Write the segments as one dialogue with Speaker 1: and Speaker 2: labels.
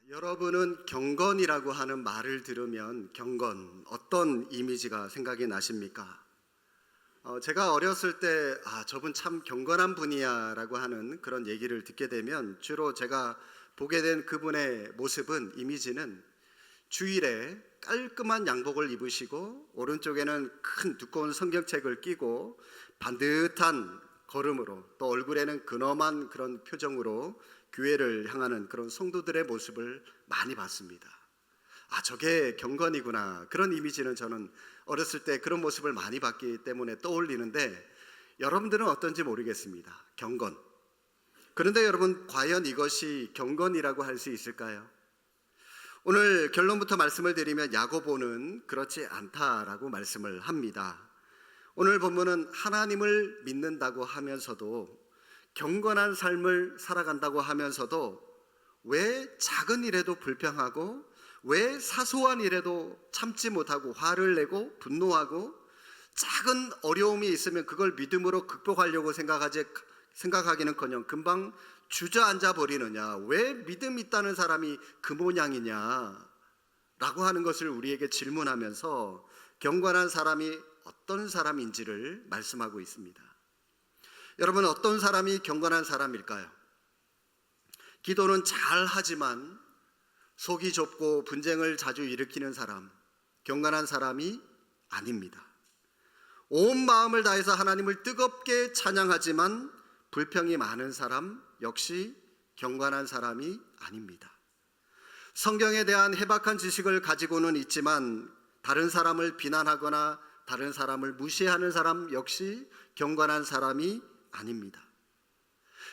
Speaker 1: 여러분은 경건이라고 하는 말을 들으면 경건 어떤 이미지가 생각이 나십니까? 제가 어렸을 때 저분 참 경건한 분이야라고 하는 그런 얘기를 듣게 되면 주로 제가 보게 된 그분의 모습은 이미지는 주일에 깔끔한 양복을 입으시고 오른쪽에는 큰 두꺼운 성경책을 끼고 반듯한 걸음으로 또 얼굴에는 근엄한 그런 표정으로 교회를 향하는 그런 성도들의 모습을 많이 봤습니다. 저게 경건이구나. 그런 이미지는 저는 어렸을 때 그런 모습을 많이 봤기 때문에 떠올리는데 여러분들은 어떤지 모르겠습니다. 경건. 그런데 여러분, 과연 이것이 경건이라고 할 수 있을까요? 오늘 결론부터 말씀을 드리면 야고보는 그렇지 않다라고 말씀을 합니다. 오늘 본문은 하나님을 믿는다고 하면서도 경건한 삶을 살아간다고 하면서도 왜 작은 일에도 불평하고 왜 사소한 일에도 참지 못하고 화를 내고 분노하고 작은 어려움이 있으면 그걸 믿음으로 극복하려고 생각하기는커녕 금방 주저앉아 버리느냐, 왜 믿음 있다는 사람이 그 모양이냐 라고 하는 것을 우리에게 질문하면서 경건한 사람이 어떤 사람인지를 말씀하고 있습니다. 여러분, 어떤 사람이 경건한 사람일까요? 기도는 잘하지만 속이 좁고 분쟁을 자주 일으키는 사람, 경건한 사람이 아닙니다. 온 마음을 다해서 하나님을 뜨겁게 찬양하지만 불평이 많은 사람 역시 경건한 사람이 아닙니다. 성경에 대한 해박한 지식을 가지고는 있지만 다른 사람을 비난하거나 다른 사람을 무시하는 사람 역시 경건한 사람이 아닙니다.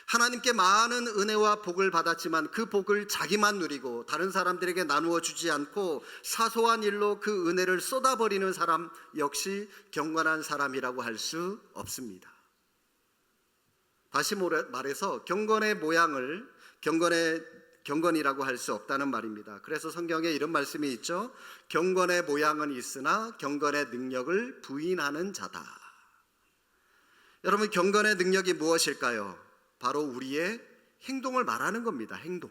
Speaker 1: 하나님께 많은 은혜와 복을 받았지만 그 복을 자기만 누리고 다른 사람들에게 나누어 주지 않고 사소한 일로 그 은혜를 쏟아버리는 사람 역시 경건한 사람이라고 할 수 없습니다. 다시 말해서 경건의 모양을 경건이라고 할 수 없다는 말입니다. 그래서 성경에 이런 말씀이 있죠. 경건의 모양은 있으나 경건의 능력을 부인하는 자다. 여러분, 경건의 능력이 무엇일까요? 바로 우리의 행동을 말하는 겁니다. 행동.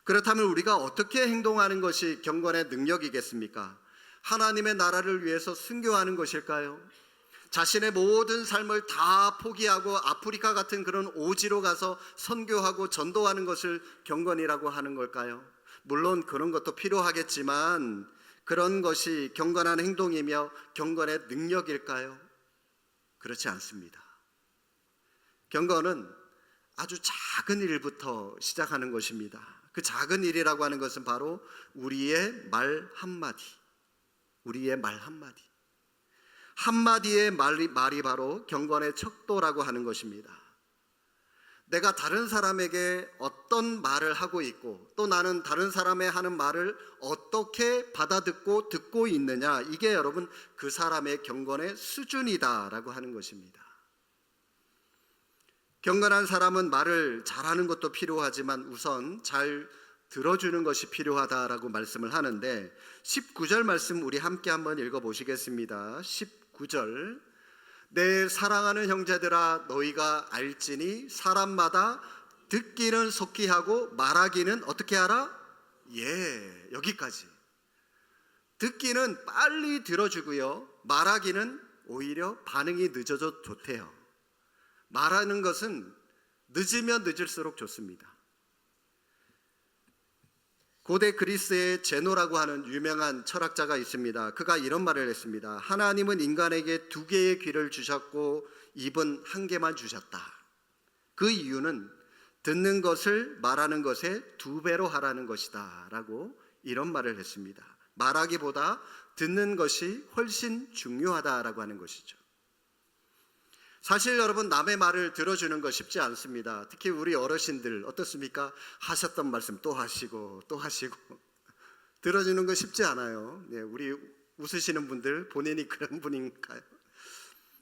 Speaker 1: 그렇다면 우리가 어떻게 행동하는 것이 경건의 능력이겠습니까? 하나님의 나라를 위해서 순교하는 것일까요? 자신의 모든 삶을 다 포기하고 아프리카 같은 그런 오지로 가서 선교하고 전도하는 것을 경건이라고 하는 걸까요? 물론 그런 것도 필요하겠지만 그런 것이 경건한 행동이며 경건의 능력일까요? 그렇지 않습니다. 경건은 아주 작은 일부터 시작하는 것입니다. 그 작은 일이라고 하는 것은 바로 우리의 말 한마디. 우리의 말 한마디. 한마디의 말이 바로 경건의 척도라고 하는 것입니다. 내가 다른 사람에게 어떤 말을 하고 있고 또 나는 다른 사람의 하는 말을 어떻게 받아듣고 듣고 있느냐, 이게 여러분 그 사람의 경건의 수준이다라고 하는 것입니다. 경건한 사람은 말을 잘하는 것도 필요하지만 우선 잘 들어주는 것이 필요하다라고 말씀을 하는데 19절 말씀 우리 함께 한번 읽어보시겠습니다. 19절, 내 사랑하는 형제들아 너희가 알지니 사람마다 듣기는 속히 하고 말하기는 어떻게 하라? 여기까지. 듣기는 빨리 들어주고요, 말하기는 오히려 반응이 늦어져 좋대요. 말하는 것은 늦으면 늦을수록 좋습니다. 고대 그리스의 제노라고 하는 유명한 철학자가 있습니다. 그가 이런 말을 했습니다. 하나님은 인간에게 2개의 귀를 주셨고 입은 1개만 주셨다. 그 이유는 듣는 것을 말하는 것의 2배로 하라는 것이다 라고 이런 말을 했습니다. 말하기보다 듣는 것이 훨씬 중요하다라고 하는 것이죠. 사실 여러분, 남의 말을 들어주는 거 쉽지 않습니다. 특히 우리 어르신들 어떻습니까? 하셨던 말씀 또 하시고 또 하시고 들어주는 거 쉽지 않아요. 우리 웃으시는 분들 본인이 그런 분인가요?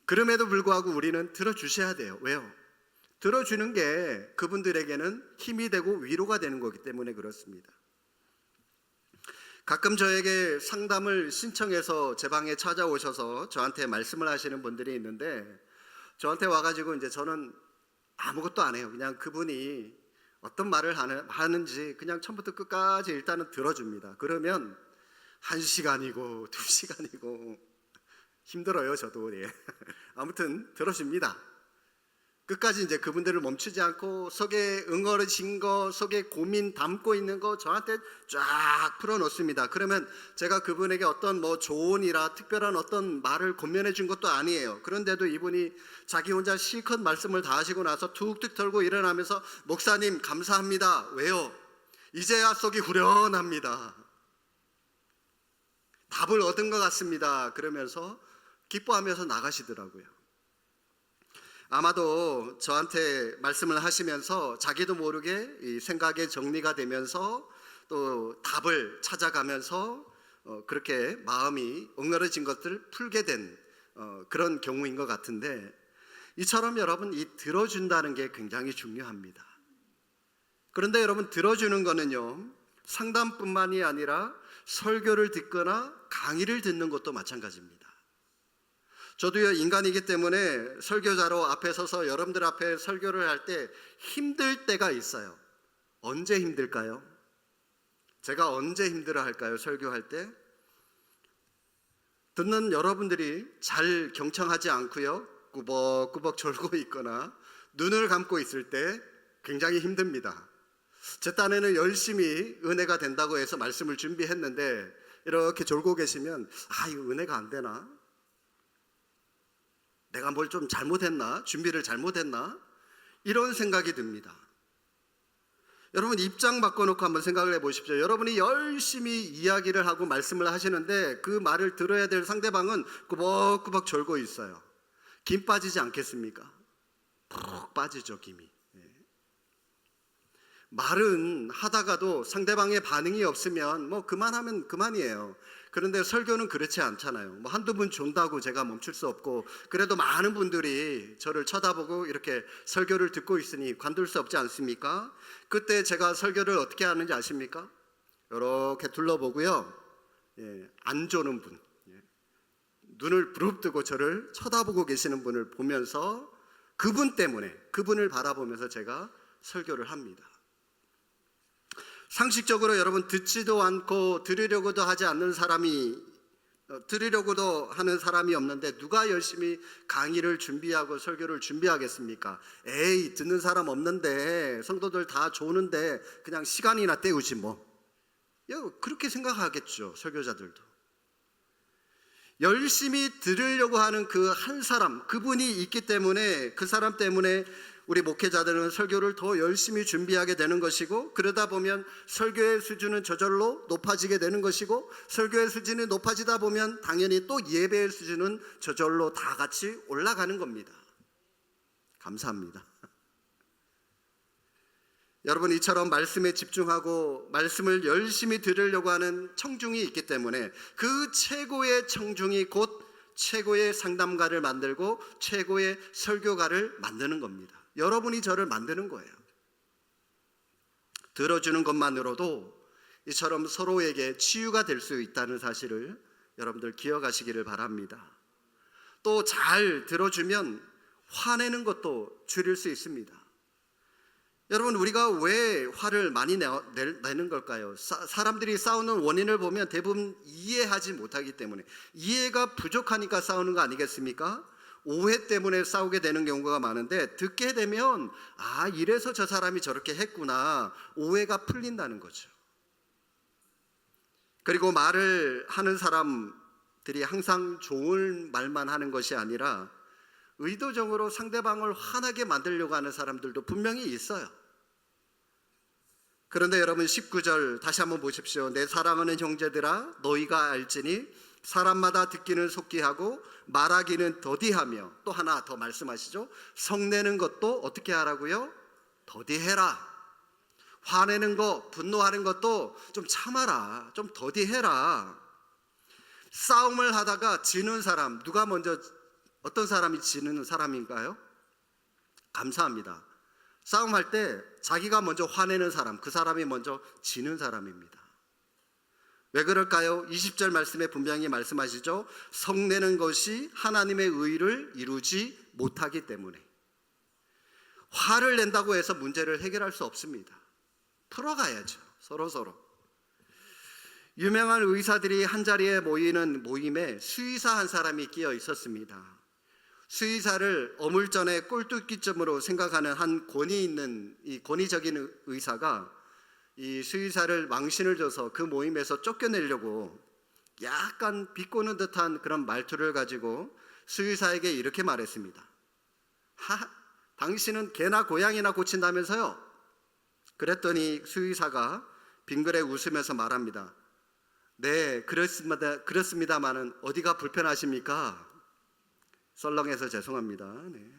Speaker 1: 그럼에도 불구하고 우리는 들어주셔야 돼요. 왜요? 들어주는 게 그분들에게는 힘이 되고 위로가 되는 거기 때문에 그렇습니다. 가끔 저에게 상담을 신청해서 제 방에 찾아오셔서 저한테 말씀을 하시는 분들이 있는데 저한테 와가지고 이제 저는 아무것도 안 해요. 그냥 그분이 어떤 말을 하는지 그냥 처음부터 끝까지 일단은 들어줍니다. 그러면 1시간이고 2시간이고 힘들어요, 저도. 예. 아무튼 들어줍니다. 끝까지 이제 그분들을 멈추지 않고 속에 응어리진 거, 속에 고민 담고 있는 거 저한테 쫙 풀어놓습니다. 그러면 제가 그분에게 어떤 뭐 조언이라 특별한 어떤 말을 권면해 준 것도 아니에요. 그런데도 이분이 자기 혼자 실컷 말씀을 다 하시고 나서 툭툭 털고 일어나면서 목사님 감사합니다. 왜요? 이제야 속이 후련합니다. 답을 얻은 것 같습니다. 그러면서 기뻐하면서 나가시더라고요. 아마도 저한테 말씀을 하시면서 자기도 모르게 이 생각의 정리가 되면서 또 답을 찾아가면서 그렇게 마음이 엉그러진 것들을 풀게 된 그런 경우인 것 같은데, 이처럼 여러분 이 들어준다는 게 굉장히 중요합니다. 그런데 여러분 들어주는 거는요, 상담뿐만이 아니라 설교를 듣거나 강의를 듣는 것도 마찬가지입니다. 저도요, 인간이기 때문에 설교자로 앞에 서서 여러분들 앞에 설교를 할 때 힘들 때가 있어요. 언제 힘들까요? 제가 언제 힘들어 할까요? 설교할 때? 듣는 여러분들이 잘 경청하지 않고요, 꾸벅꾸벅 졸고 있거나 눈을 감고 있을 때 굉장히 힘듭니다. 제 딴에는 열심히 은혜가 된다고 해서 말씀을 준비했는데 이렇게 졸고 계시면 이거 은혜가 안 되나? 내가 뭘 좀 잘못했나? 준비를 잘못했나? 이런 생각이 듭니다. 여러분 입장 바꿔놓고 한번 생각을 해보십시오. 여러분이 열심히 이야기를 하고 말씀을 하시는데 그 말을 들어야 될 상대방은 꾸벅꾸벅 졸고 있어요. 김 빠지지 않겠습니까? 푹 빠지죠, 김이. 말은 하다가도 상대방의 반응이 없으면 뭐 그만하면 그만이에요. 그런데 설교는 그렇지 않잖아요. 뭐 한두 분 존다고 제가 멈출 수 없고, 그래도 많은 분들이 저를 쳐다보고 이렇게 설교를 듣고 있으니 관둘 수 없지 않습니까? 그때 제가 설교를 어떻게 하는지 아십니까? 이렇게 둘러보고요, 안 조는 분, 눈을 부릅뜨고 저를 쳐다보고 계시는 분을 보면서 그분 때문에, 그분을 바라보면서 제가 설교를 합니다. 상식적으로 여러분 듣지도 않고 들으려고도 하지 않는 사람이, 들으려고도 하는 사람이 없는데 누가 열심히 강의를 준비하고 설교를 준비하겠습니까? 에이, 듣는 사람 없는데, 성도들 다 좋은데 그냥 시간이나 때우지 뭐. 그렇게 생각하겠죠, 설교자들도. 열심히 들으려고 하는 그 한 사람, 그분이 있기 때문에, 그 사람 때문에 우리 목회자들은 설교를 더 열심히 준비하게 되는 것이고, 그러다 보면 설교의 수준은 저절로 높아지게 되는 것이고, 설교의 수준이 높아지다 보면 당연히 또 예배의 수준은 저절로 다 같이 올라가는 겁니다. 감사합니다. 여러분 이처럼 말씀에 집중하고 말씀을 열심히 들으려고 하는 청중이 있기 때문에 그 최고의 청중이 곧 최고의 상담가를 만들고 최고의 설교가를 만드는 겁니다. 여러분이 저를 만드는 거예요. 들어주는 것만으로도 이처럼 서로에게 치유가 될 수 있다는 사실을 여러분들 기억하시기를 바랍니다. 또 잘 들어주면 화내는 것도 줄일 수 있습니다. 여러분 우리가 왜 화를 많이 내는 걸까요? 사람들이 싸우는 원인을 보면 대부분 이해하지 못하기 때문에, 이해가 부족하니까 싸우는 거 아니겠습니까? 오해 때문에 싸우게 되는 경우가 많은데, 듣게 되면 이래서 저 사람이 저렇게 했구나, 오해가 풀린다는 거죠. 그리고 말을 하는 사람들이 항상 좋은 말만 하는 것이 아니라 의도적으로 상대방을 화나게 만들려고 하는 사람들도 분명히 있어요. 그런데 여러분 19절 다시 한번 보십시오. 내 사랑하는 형제들아, 너희가 알지니 사람마다 듣기는 속기하고 말하기는 더디하며, 또 하나 더 말씀하시죠. 성내는 것도 어떻게 하라고요? 더디해라. 화내는 거, 분노하는 것도 좀 참아라, 좀 더디해라. 싸움을 하다가 지는 사람, 누가 먼저, 어떤 사람이 지는 사람인가요? 감사합니다. 싸움할 때 자기가 먼저 화내는 사람, 그 사람이 먼저 지는 사람입니다. 왜 그럴까요? 20절 말씀에 분명히 말씀하시죠. 성내는 것이 하나님의 의를 이루지 못하기 때문에. 화를 낸다고 해서 문제를 해결할 수 없습니다. 풀어가야죠, 서로. 유명한 의사들이 한자리에 모이는 모임에 수의사 한 사람이 끼어 있었습니다. 수의사를 어물전의 꼴뚜기점으로 생각하는 한 권위적인 의사가 이 수의사를 망신을 줘서 그 모임에서 쫓겨내려고 약간 비꼬는 듯한 그런 말투를 가지고 수의사에게 이렇게 말했습니다. 당신은 개나 고양이나 고친다면서요? 그랬더니 수의사가 빙그레 웃으면서 말합니다. 네, 그렇습니다마는 어디가 불편하십니까? 썰렁해서 죄송합니다. 네.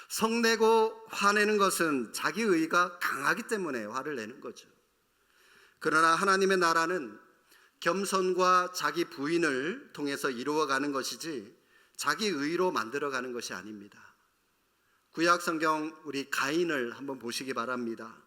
Speaker 1: 성내고 화내는 것은 자기 의가 강하기 때문에 화를 내는 거죠. 그러나 하나님의 나라는 겸손과 자기 부인을 통해서 이루어가는 것이지 자기 의로 만들어가는 것이 아닙니다. 구약 성경 우리 가인을 한번 보시기 바랍니다.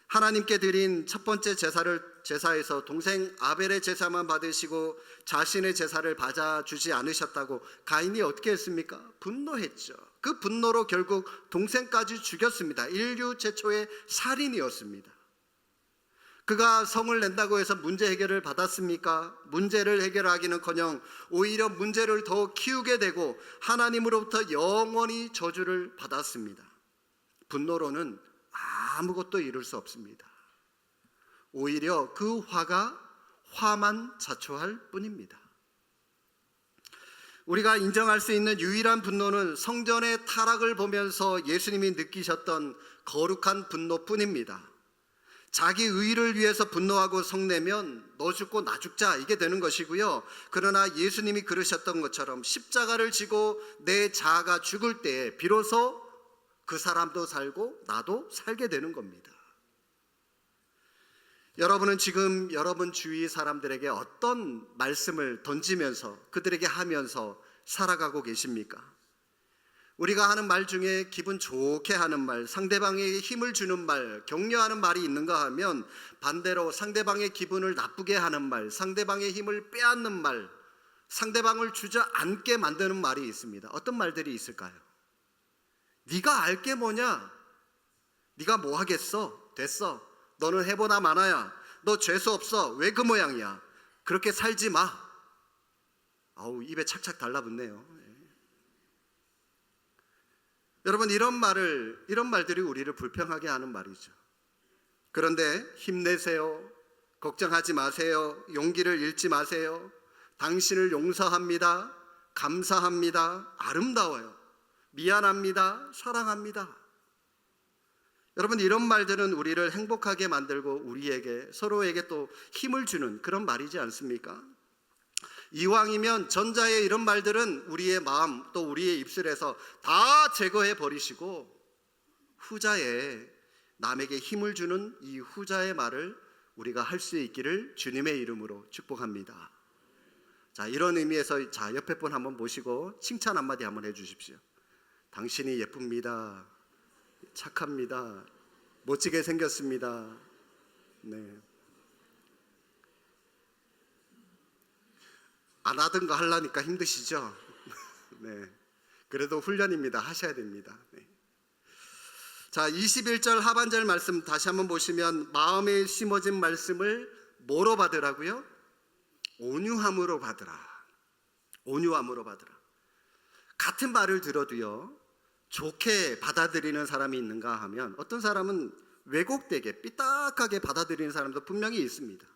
Speaker 1: 하나님께 드린 첫 번째 제사에서 동생 아벨의 제사만 받으시고 자신의 제사를 받아주지 않으셨다고 가인이 어떻게 했습니까? 분노했죠. 그 분노로 결국 동생까지 죽였습니다. 인류 최초의 살인이었습니다. 그가 성을 낸다고 해서 문제 해결을 받았습니까? 문제를 해결하기는커녕 오히려 문제를 더 키우게 되고 하나님으로부터 영원히 저주를 받았습니다. 분노로는 아무것도 이룰 수 없습니다. 오히려 그 화가 화만 자초할 뿐입니다. 우리가 인정할 수 있는 유일한 분노는 성전의 타락을 보면서 예수님이 느끼셨던 거룩한 분노뿐입니다. 자기 의를 위해서 분노하고 성내면 너 죽고 나 죽자 이게 되는 것이고요. 그러나 예수님이 그러셨던 것처럼 십자가를 지고 내 자아가 죽을 때 비로소 그 사람도 살고 나도 살게 되는 겁니다. 여러분은 지금 여러분 주위 사람들에게 어떤 말씀을 던지면서 그들에게 하면서 살아가고 계십니까? 우리가 하는 말 중에 기분 좋게 하는 말, 상대방에게 힘을 주는 말, 격려하는 말이 있는가 하면 반대로 상대방의 기분을 나쁘게 하는 말, 상대방의 힘을 빼앗는 말, 상대방을 주저앉게 만드는 말이 있습니다. 어떤 말들이 있을까요? 네가 알 게 뭐냐? 네가 뭐 하겠어? 됐어. 너는 해보나 마나야. 너 재수 없어. 왜 그 모양이야? 그렇게 살지 마. 아우, 입에 착착 달라붙네요. 여러분, 이런 말들이 우리를 불평하게 하는 말이죠. 그런데 힘내세요. 걱정하지 마세요. 용기를 잃지 마세요. 당신을 용서합니다. 감사합니다. 아름다워요. 미안합니다. 사랑합니다. 여러분, 이런 말들은 우리를 행복하게 만들고 우리에게 서로에게 또 힘을 주는 그런 말이지 않습니까? 이왕이면 전자의 이런 말들은 우리의 마음 또 우리의 입술에서 다 제거해 버리시고 후자의 남에게 힘을 주는 이 후자의 말을 우리가 할 수 있기를 주님의 이름으로 축복합니다. 자, 이런 의미에서 옆에 분 한번 모시고 칭찬 한마디 한번 해주십시오. 당신이 예쁩니다. 착합니다. 멋지게 생겼습니다. 네. 안 하던 거 하려니까 힘드시죠? 네. 그래도 훈련입니다. 하셔야 됩니다. 네. 자, 21절 하반절 말씀 다시 한번 보시면 마음에 심어진 말씀을 뭐로 받으라고요? 온유함으로 받으라. 온유함으로 받으라. 같은 말을 들어도요, 좋게 받아들이는 사람이 있는가 하면 어떤 사람은 왜곡되게 삐딱하게 받아들이는 사람도 분명히 있습니다.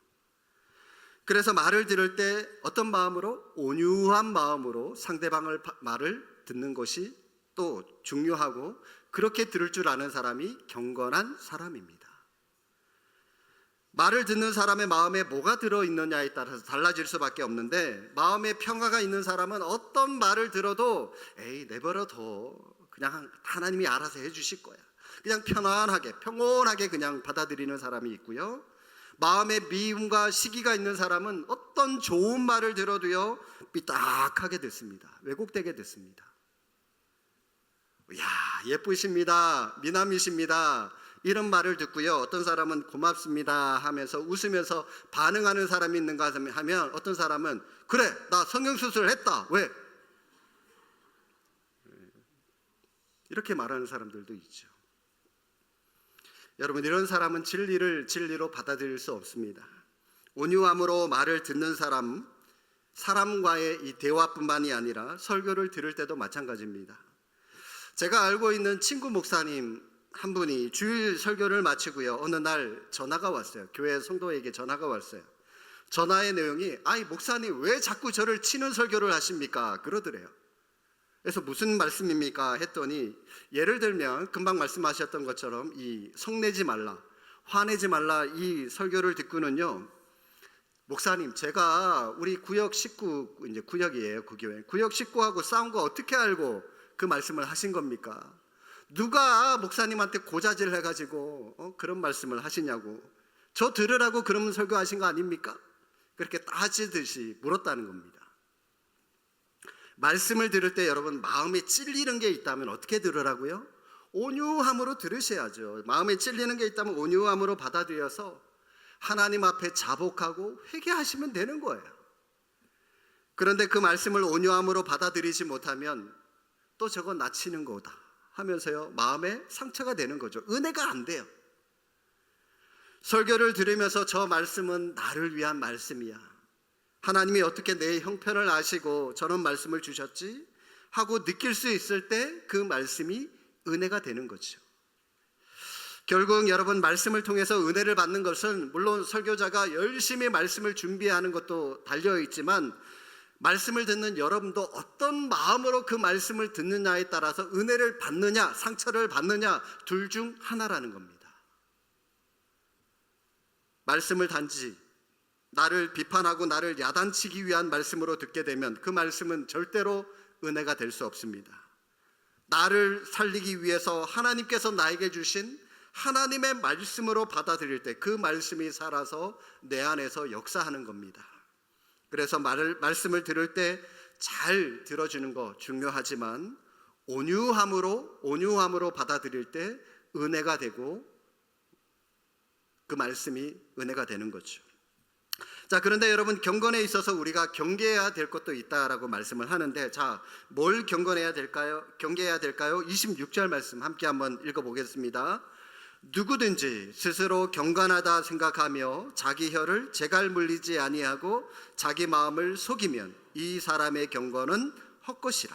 Speaker 1: 그래서 말을 들을 때 어떤 마음으로? 온유한 마음으로 상대방의 말을 듣는 것이 또 중요하고 그렇게 들을 줄 아는 사람이 경건한 사람입니다. 말을 듣는 사람의 마음에 뭐가 들어있느냐에 따라서 달라질 수밖에 없는데 마음에 평화가 있는 사람은 어떤 말을 들어도 에이 내버려둬. 그냥 하나님이 알아서 해주실 거야. 그냥 편안하게 평온하게 그냥 받아들이는 사람이 있고요. 마음에 미움과 시기가 있는 사람은 어떤 좋은 말을 들어도요 삐딱하게 됐습니다. 왜곡되게 됐습니다. 야, 예쁘십니다. 미남이십니다. 이런 말을 듣고요, 어떤 사람은 고맙습니다 하면서 웃으면서 반응하는 사람이 있는가 하면 어떤 사람은 그래, 나 성형수술 했다. 왜? 이렇게 말하는 사람들도 있죠. 여러분, 이런 사람은 진리를 진리로 받아들일 수 없습니다. 온유함으로 말을 듣는 사람과의 이 대화뿐만이 아니라 설교를 들을 때도 마찬가지입니다. 제가 알고 있는 친구 목사님 한 분이 주일 설교를 마치고요, 어느 날 전화가 왔어요. 교회 성도에게 전화가 왔어요. 전화의 내용이, 아이 목사님 왜 자꾸 저를 치는 설교를 하십니까? 그러더래요. 그래서 무슨 말씀입니까? 했더니, 예를 들면 금방 말씀하셨던 것처럼 이 성내지 말라, 화내지 말라, 이 설교를 듣고는요, 목사님 제가 우리 구역 식구, 이제 구역이에요, 그 교회 구역 식구하고 싸운 거 어떻게 알고 그 말씀을 하신 겁니까? 누가 목사님한테 고자질 해가지고 그런 말씀을 하시냐고, 저 들으라고 그런 설교하신 거 아닙니까? 그렇게 따지듯이 물었다는 겁니다. 말씀을 들을 때 여러분, 마음에 찔리는 게 있다면 어떻게 들으라고요? 온유함으로 들으셔야죠. 마음에 찔리는 게 있다면 온유함으로 받아들여서 하나님 앞에 자복하고 회개하시면 되는 거예요. 그런데 그 말씀을 온유함으로 받아들이지 못하면 또 저건 나 치는 거다 하면서요, 마음에 상처가 되는 거죠. 은혜가 안 돼요. 설교를 들으면서 저 말씀은 나를 위한 말씀이야, 하나님이 어떻게 내 형편을 아시고 저런 말씀을 주셨지 하고 느낄 수 있을 때 그 말씀이 은혜가 되는 거죠. 결국 여러분, 말씀을 통해서 은혜를 받는 것은 물론 설교자가 열심히 말씀을 준비하는 것도 달려있지만, 말씀을 듣는 여러분도 어떤 마음으로 그 말씀을 듣느냐에 따라서 은혜를 받느냐 상처를 받느냐, 둘 중 하나라는 겁니다. 말씀을 단지 나를 비판하고 나를 야단치기 위한 말씀으로 듣게 되면 그 말씀은 절대로 은혜가 될 수 없습니다. 나를 살리기 위해서 하나님께서 나에게 주신 하나님의 말씀으로 받아들일 때 그 말씀이 살아서 내 안에서 역사하는 겁니다. 그래서 말씀을 들을 때 잘 들어주는 거 중요하지만 온유함으로 받아들일 때 은혜가 되고 그 말씀이 은혜가 되는 거죠. 자, 그런데 여러분, 경건에 있어서 우리가 경계해야 될 것도 있다라고 말씀을 하는데, 자, 뭘 경계해야 될까요? 26절 말씀 함께 한번 읽어보겠습니다. 누구든지 스스로 경건하다 생각하며 자기 혀를 재갈 물리지 아니하고 자기 마음을 속이면 이 사람의 경건은 헛것이라.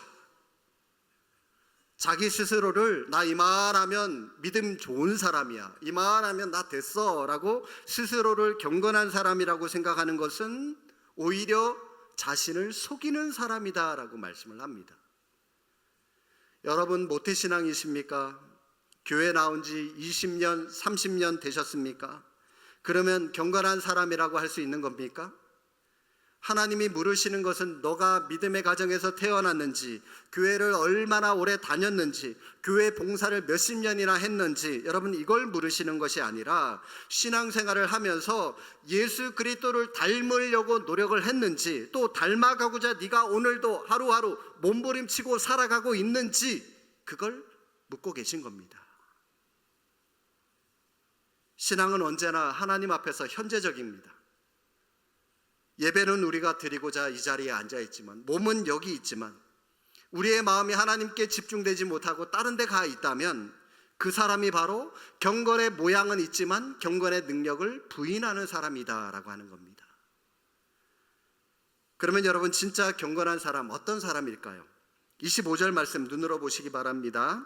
Speaker 1: 자기 스스로를 나 이만하면 믿음 좋은 사람이야, 이만하면 나 됐어 라고 스스로를 경건한 사람이라고 생각하는 것은 오히려 자신을 속이는 사람이다 라고 말씀을 합니다. 여러분, 모태신앙이십니까? 교회 나온 지 20년, 30년 되셨습니까? 그러면 경건한 사람이라고 할 수 있는 겁니까? 하나님이 물으시는 것은 너가 믿음의 가정에서 태어났는지, 교회를 얼마나 오래 다녔는지, 교회 봉사를 몇십 년이나 했는지, 여러분 이걸 물으시는 것이 아니라 신앙생활을 하면서 예수 그리스도를 닮으려고 노력을 했는지, 또 닮아가고자 네가 오늘도 하루하루 몸부림치고 살아가고 있는지, 그걸 묻고 계신 겁니다. 신앙은 언제나 하나님 앞에서 현재적입니다. 예배는 우리가 드리고자 이 자리에 앉아있지만, 몸은 여기 있지만 우리의 마음이 하나님께 집중되지 못하고 다른 데 가 있다면 그 사람이 바로 경건의 모양은 있지만 경건의 능력을 부인하는 사람이다 라고 하는 겁니다. 그러면 여러분, 진짜 경건한 사람 어떤 사람일까요? 25절 말씀 눈으로 보시기 바랍니다.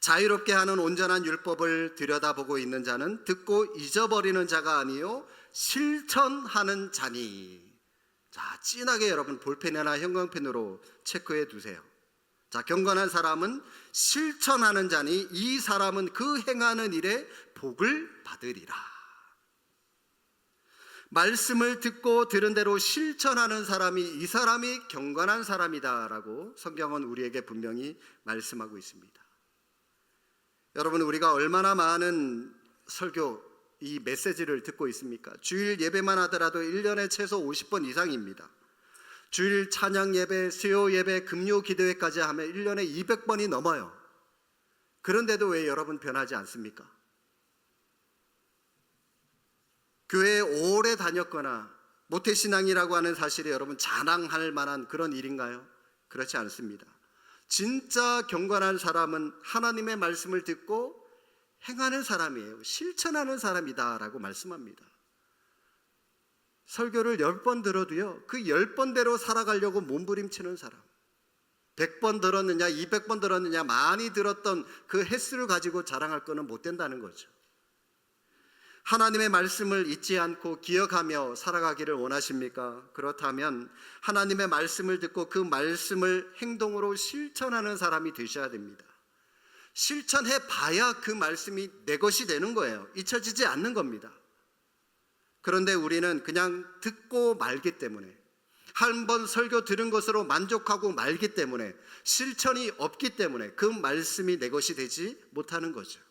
Speaker 1: 자유롭게 하는 온전한 율법을 들여다보고 있는 자는 듣고 잊어버리는 자가 아니요 실천하는 자니. 자, 진하게 여러분 볼펜이나 형광펜으로 체크해 두세요. 자, 경건한 사람은 실천하는 자니 이 사람은 그 행하는 일에 복을 받으리라. 말씀을 듣고 들은 대로 실천하는 사람이, 이 사람이 경건한 사람이다 라고 성경은 우리에게 분명히 말씀하고 있습니다. 여러분, 우리가 얼마나 많은 설교, 이 메시지를 듣고 있습니까? 주일 예배만 하더라도 1년에 최소 50번 이상입니다. 주일 찬양 예배, 수요 예배, 금요 기도회까지 하면 1년에 200번이 넘어요. 그런데도 왜 여러분 변하지 않습니까? 교회에 오래 다녔거나 모태신앙이라고 하는 사실이 여러분 자랑할 만한 그런 일인가요? 그렇지 않습니다. 진짜 경건한 사람은 하나님의 말씀을 듣고 행하는 사람이에요. 실천하는 사람이다라고 말씀합니다. 설교를 10번 들어도요, 그 10번대로 살아가려고 몸부림치는 사람, 100번 들었느냐 200번 들었느냐 많이 들었던 그 횟수를 가지고 자랑할 거는 못 된다는 거죠. 하나님의 말씀을 잊지 않고 기억하며 살아가기를 원하십니까? 그렇다면 하나님의 말씀을 듣고 그 말씀을 행동으로 실천하는 사람이 되셔야 됩니다. 실천해 봐야 그 말씀이 내 것이 되는 거예요. 잊혀지지 않는 겁니다. 그런데 우리는 그냥 듣고 말기 때문에, 한 번 설교 들은 것으로 만족하고 말기 때문에, 실천이 없기 때문에 그 말씀이 내 것이 되지 못하는 거죠.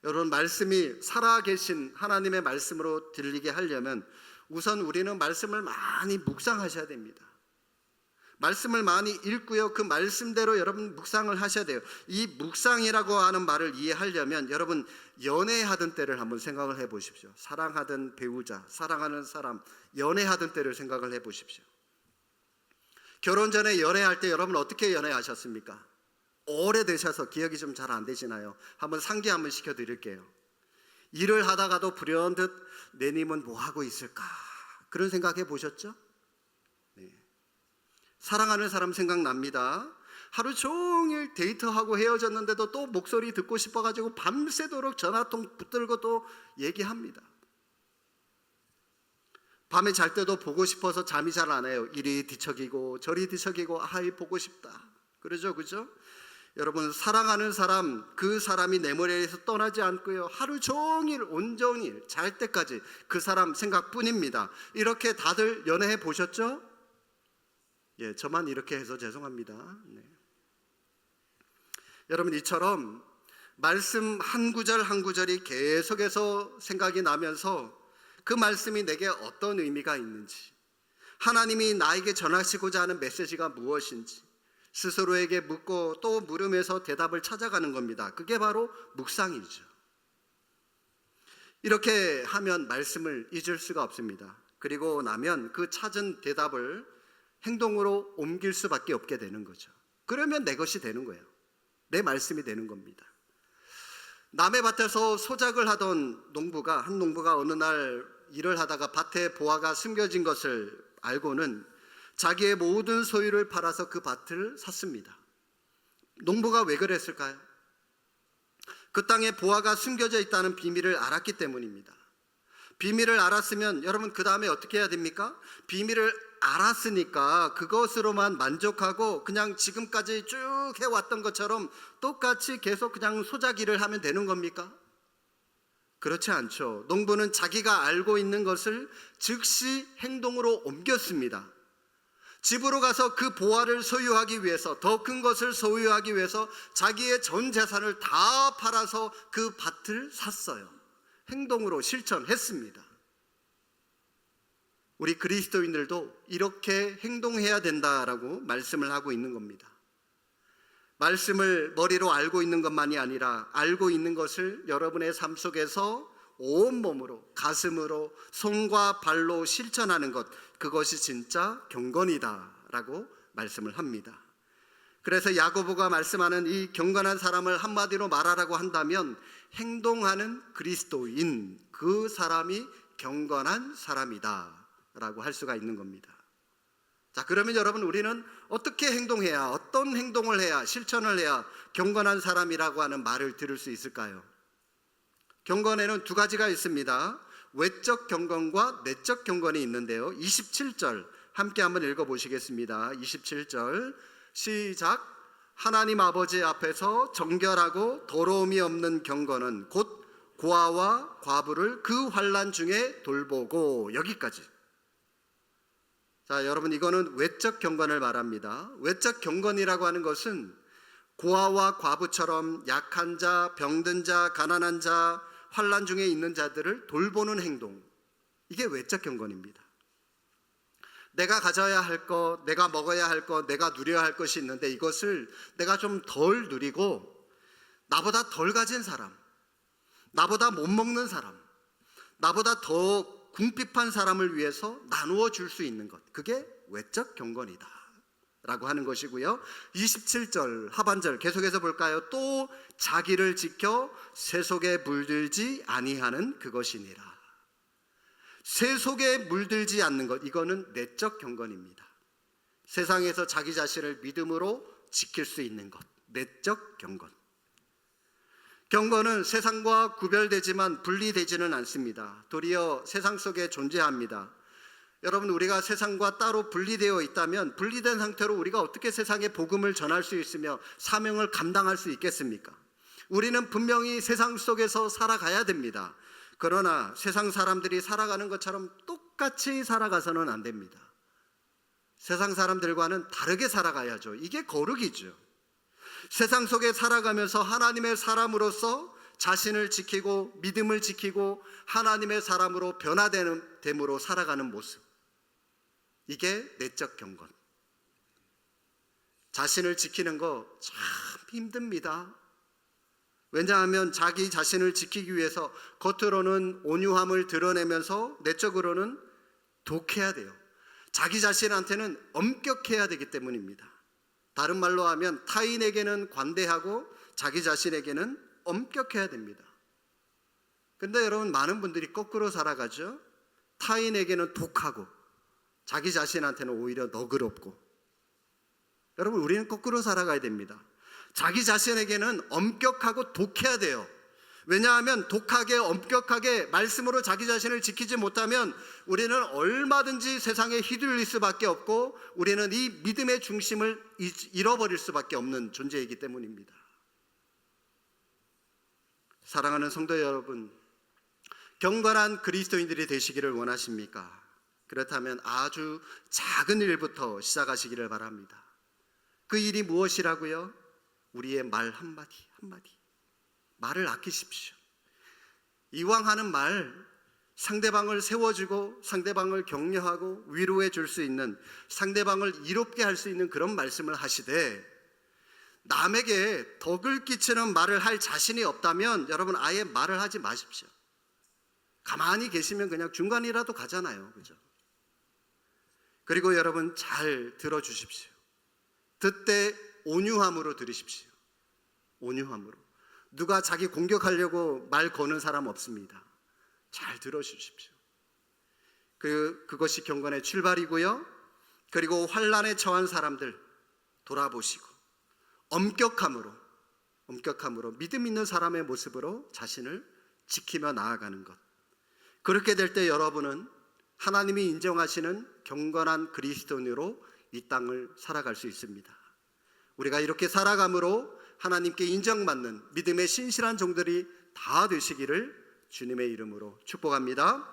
Speaker 1: 여러분, 말씀이 살아계신 하나님의 말씀으로 들리게 하려면 우선 우리는 말씀을 많이 묵상하셔야 됩니다. 말씀을 많이 읽고요, 그 말씀대로 여러분 묵상을 하셔야 돼요. 이 묵상이라고 하는 말을 이해하려면 여러분 연애하던 때를 한번 생각을 해보십시오. 사랑하던 배우자, 사랑하는 사람, 연애하던 때를 생각을 해보십시오. 결혼 전에 연애할 때 여러분 어떻게 연애하셨습니까? 오래되셔서 기억이 좀 잘 안 되시나요? 한번 상기 한번 시켜드릴게요. 일을 하다가도 불현듯 내님은 뭐 하고 있을까? 그런 생각해 보셨죠? 네. 사랑하는 사람 생각납니다. 하루 종일 데이트하고 헤어졌는데도 또 목소리 듣고 싶어가지고 밤새도록 전화통 붙들고 또 얘기합니다. 밤에 잘 때도 보고 싶어서 잠이 잘 안 와요. 이리 뒤척이고 저리 뒤척이고 아이 보고 싶다. 그러죠, 그죠? 여러분, 사랑하는 사람, 그 사람이 내 머리에서 떠나지 않고요, 하루 종일 온종일 잘 때까지 그 사람 생각뿐입니다. 이렇게 다들 연애해 보셨죠? 예, 저만 이렇게 해서 죄송합니다. 네. 여러분, 이처럼 말씀 한 구절 한 구절이 계속해서 생각이 나면서 그 말씀이 내게 어떤 의미가 있는지, 하나님이 나에게 전하시고자 하는 메시지가 무엇인지 스스로에게 묻고 또 물으면서 대답을 찾아가는 겁니다. 그게 바로 묵상이죠. 이렇게 하면 말씀을 잊을 수가 없습니다. 그리고 나면 그 찾은 대답을 행동으로 옮길 수밖에 없게 되는 거죠. 그러면 내 것이 되는 거예요. 내 말씀이 되는 겁니다. 남의 밭에서 소작을 하던 한 농부가 어느 날 일을 하다가 밭에 보화가 숨겨진 것을 알고는 자기의 모든 소유를 팔아서 그 밭을 샀습니다. 농부가 왜 그랬을까요? 그 땅에 보화가 숨겨져 있다는 비밀을 알았기 때문입니다. 비밀을 알았으면 여러분 그 다음에 어떻게 해야 됩니까? 비밀을 알았으니까 그것으로만 만족하고 그냥 지금까지 쭉 해왔던 것처럼 똑같이 계속 그냥 소자기를 하면 되는 겁니까? 그렇지 않죠. 농부는 자기가 알고 있는 것을 즉시 행동으로 옮겼습니다. 집으로 가서 그 보화를 소유하기 위해서, 더 큰 것을 소유하기 위해서 자기의 전 재산을 다 팔아서 그 밭을 샀어요. 행동으로 실천했습니다. 우리 그리스도인들도 이렇게 행동해야 된다라고 말씀을 하고 있는 겁니다. 말씀을 머리로 알고 있는 것만이 아니라 알고 있는 것을 여러분의 삶 속에서 온몸으로, 가슴으로, 손과 발로 실천하는 것, 그것이 진짜 경건이다라고 말씀을 합니다. 그래서 야고보가 말씀하는 이 경건한 사람을 한마디로 말하라고 한다면 행동하는 그리스도인, 그 사람이 경건한 사람이다 라고 할 수가 있는 겁니다. 자, 그러면 여러분, 우리는 어떻게 행동해야, 어떤 행동을 해야, 실천을 해야 경건한 사람이라고 하는 말을 들을 수 있을까요? 경건에는 두 가지가 있습니다. 외적 경건과 내적 경건이 있는데요. 27절 함께 한번 읽어보시겠습니다. 27절 시작. 하나님 아버지 앞에서 정결하고 더러움이 없는 경건은 곧 고아와 과부를 그 환난 중에 돌보고. 여기까지. 자, 여러분, 이거는 외적 경건을 말합니다. 외적 경건이라고 하는 것은 고아와 과부처럼 약한 자, 병든 자, 가난한 자, 환난 중에 있는 자들을 돌보는 행동, 이게 외적 경건입니다. 내가 가져야 할 것, 내가 먹어야 할 것, 내가 누려야 할 것이 있는데 이것을 내가 좀 덜 누리고 나보다 덜 가진 사람, 나보다 못 먹는 사람, 나보다 더 궁핍한 사람을 위해서 나누어 줄 수 있는 것, 그게 외적 경건이다 라고 하는 것이고요. 27절 하반절 계속해서 볼까요? 또 자기를 지켜 세속에 물들지 아니하는 그것이니라. 세속에 물들지 않는 것, 이거는 내적 경건입니다. 세상에서 자기 자신을 믿음으로 지킬 수 있는 것, 내적 경건. 경건은 세상과 구별되지만 분리되지는 않습니다. 도리어 세상 속에 존재합니다. 여러분, 우리가 세상과 따로 분리되어 있다면 분리된 상태로 우리가 어떻게 세상에 복음을 전할 수 있으며 사명을 감당할 수 있겠습니까? 우리는 분명히 세상 속에서 살아가야 됩니다. 그러나 세상 사람들이 살아가는 것처럼 똑같이 살아가서는 안 됩니다. 세상 사람들과는 다르게 살아가야죠. 이게 거룩이죠. 세상 속에 살아가면서 하나님의 사람으로서 자신을 지키고 믿음을 지키고 하나님의 사람으로 변화됨으로 살아가는 모습, 이게 내적 경건. 자신을 지키는 거 참 힘듭니다. 왜냐하면 자기 자신을 지키기 위해서 겉으로는 온유함을 드러내면서 내적으로는 독해야 돼요. 자기 자신한테는 엄격해야 되기 때문입니다. 다른 말로 하면 타인에게는 관대하고 자기 자신에게는 엄격해야 됩니다. 근데 여러분, 많은 분들이 거꾸로 살아가죠. 타인에게는 독하고 자기 자신한테는 오히려 너그럽고. 여러분, 우리는 거꾸로 살아가야 됩니다. 자기 자신에게는 엄격하고 독해야 돼요. 왜냐하면 독하게 엄격하게 말씀으로 자기 자신을 지키지 못하면 우리는 얼마든지 세상에 휘둘릴 수밖에 없고 우리는 이 믿음의 중심을 잃어버릴 수밖에 없는 존재이기 때문입니다. 사랑하는 성도 여러분, 경건한 그리스도인들이 되시기를 원하십니까? 그렇다면 아주 작은 일부터 시작하시기를 바랍니다. 그 일이 무엇이라고요? 우리의 말 한마디 한마디, 말을 아끼십시오. 이왕 하는 말, 상대방을 세워주고 상대방을 격려하고 위로해 줄 수 있는, 상대방을 이롭게 할 수 있는 그런 말씀을 하시되, 남에게 덕을 끼치는 말을 할 자신이 없다면 여러분, 아예 말을 하지 마십시오. 가만히 계시면 그냥 중간이라도 가잖아요, 그죠? 그리고 여러분, 잘 들어주십시오. 듣되 온유함으로 들으십시오. 온유함으로. 누가 자기 공격하려고 말 거는 사람 없습니다. 잘 들어주십시오. 그것이 경건의 출발이고요. 그리고 환난에 처한 사람들 돌아보시고 엄격함으로 믿음 있는 사람의 모습으로 자신을 지키며 나아가는 것. 그렇게 될 때 여러분은 하나님이 인정하시는 경건한 그리스도인으로 이 땅을 살아갈 수 있습니다. 우리가 이렇게 살아감으로 하나님께 인정받는 믿음의 신실한 종들이 다 되시기를 주님의 이름으로 축복합니다.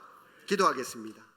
Speaker 1: 기도하겠습니다.